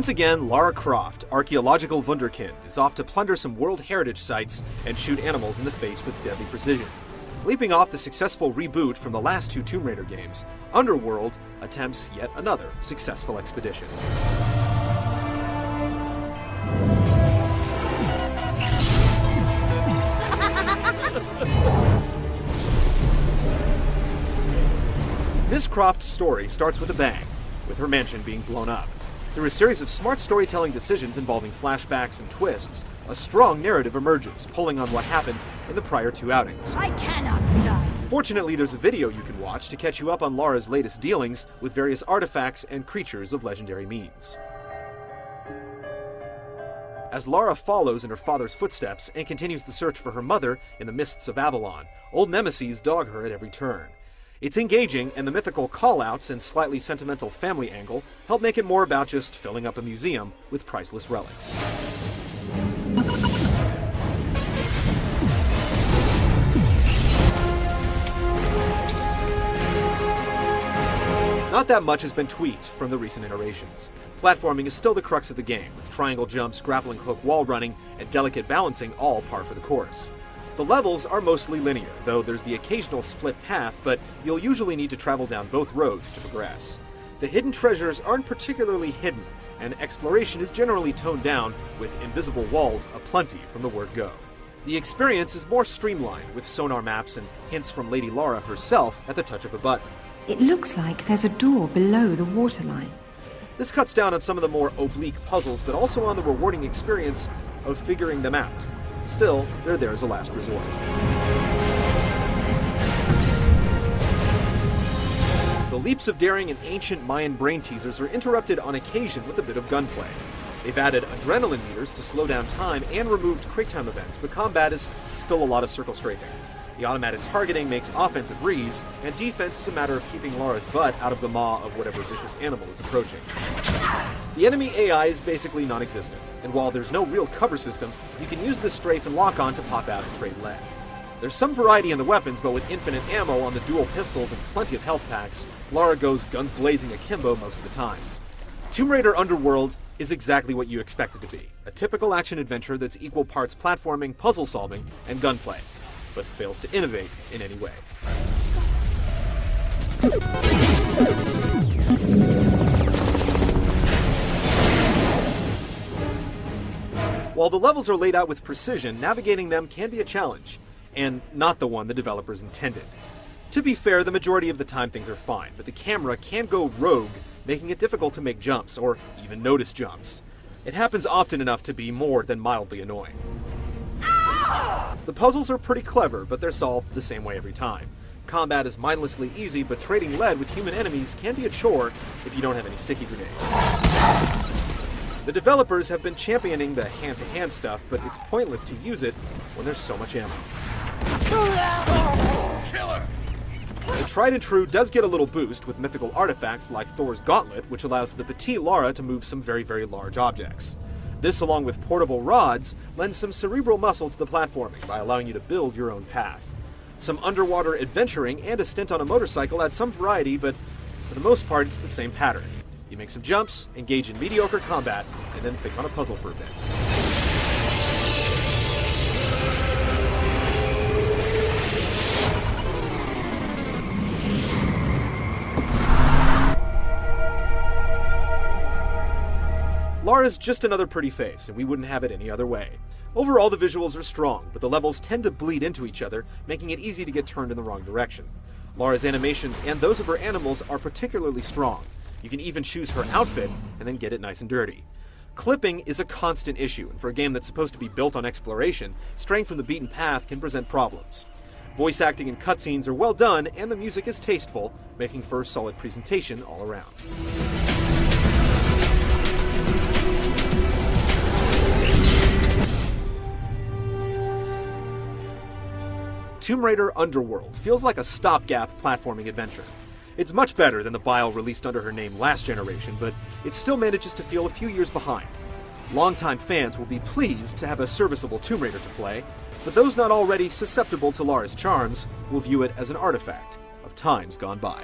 Once again, Lara Croft, archaeological wunderkind, is off to plunder some World Heritage sites and shoot animals in the face with deadly precision. Leaping off the successful reboot from the last two Tomb Raider games, Underworld attempts yet another successful expedition. Ms. Croft's story starts with a bang, with her mansion being blown up. Through a series of smart storytelling decisions involving flashbacks and twists, a strong narrative emerges, pulling on what happened in the prior two outings. I cannot die. Fortunately, there's a video you can watch to catch you up on Lara's latest dealings with various artifacts and creatures of legendary means. As Lara follows in her father's footsteps and continues the search for her mother in the mists of Avalon, old nemeses dog her at every turn. It's engaging, and the mythical call-outs and slightly sentimental family angle help make it more about just filling up a museum with priceless relics. Not that much has been tweaked from the recent iterations. Platforming is still the crux of the game, with triangle jumps, grappling hook wall running, and delicate balancing all par for the course. The levels are mostly linear, though there's the occasional split path, but you'll usually need to travel down both roads to progress. The hidden treasures aren't particularly hidden, and exploration is generally toned down, with invisible walls aplenty from the word go. The experience is more streamlined, with sonar maps and hints from Lady Lara herself at the touch of a button. It looks like there's a door below the waterline. This cuts down on some of the more oblique puzzles, but also on the rewarding experience of figuring them out. Still, they're there as a last resort. The leaps of daring and ancient Mayan brain teasers are interrupted on occasion with a bit of gunplay. They've added adrenaline meters to slow down time and removed QuickTime events, but combat is still a lot of circle strafing. The automatic targeting makes offense a breeze, and defense is a matter of keeping Lara's butt out of the maw of whatever vicious animal is approaching. The enemy AI is basically non-existent, and while there's no real cover system, you can use this strafe and lock on to pop out and trade lead. There's some variety in the weapons, but with infinite ammo on the dual pistols and plenty of health packs, Lara goes guns blazing akimbo most of the time. Tomb Raider Underworld is exactly what you expect it to be, a typical action-adventure that's equal parts platforming, puzzle-solving, and gunplay, but fails to innovate in any way. While the levels are laid out with precision, navigating them can be a challenge, and not the one the developers intended. To be fair, the majority of the time things are fine, but the camera can go rogue, making it difficult to make jumps, or even notice jumps. It happens often enough to be more than mildly annoying. The puzzles are pretty clever, but they're solved the same way every time. Combat is mindlessly easy, but trading lead with human enemies can be a chore if you don't have any sticky grenades. The developers have been championing the hand-to-hand stuff, but it's pointless to use it when there's so much ammo. Killer! The tried and true does get a little boost with mythical artifacts like Thor's Gauntlet, which allows the petite Lara to move some very, very large objects. This, along with portable rods, lends some cerebral muscle to the platforming by allowing you to build your own path. Some underwater adventuring and a stint on a motorcycle add some variety, but for the most part it's the same pattern. You make some jumps, engage in mediocre combat, and then think on a puzzle for a bit. Lara's just another pretty face, and we wouldn't have it any other way. Overall, the visuals are strong, but the levels tend to bleed into each other, making it easy to get turned in the wrong direction. Lara's animations and those of her animals are particularly strong. You can even choose her outfit and then get it nice and dirty. Clipping is a constant issue, and for a game that's supposed to be built on exploration, straying from the beaten path can present problems. Voice acting and cutscenes are well done, and the music is tasteful, making for a solid presentation all around. Tomb Raider Underworld feels like a stopgap platforming adventure. It's much better than the Bile released under her name last generation, but it still manages to feel a few years behind. Longtime fans will be pleased to have a serviceable Tomb Raider to play, but those not already susceptible to Lara's charms will view it as an artifact of times gone by.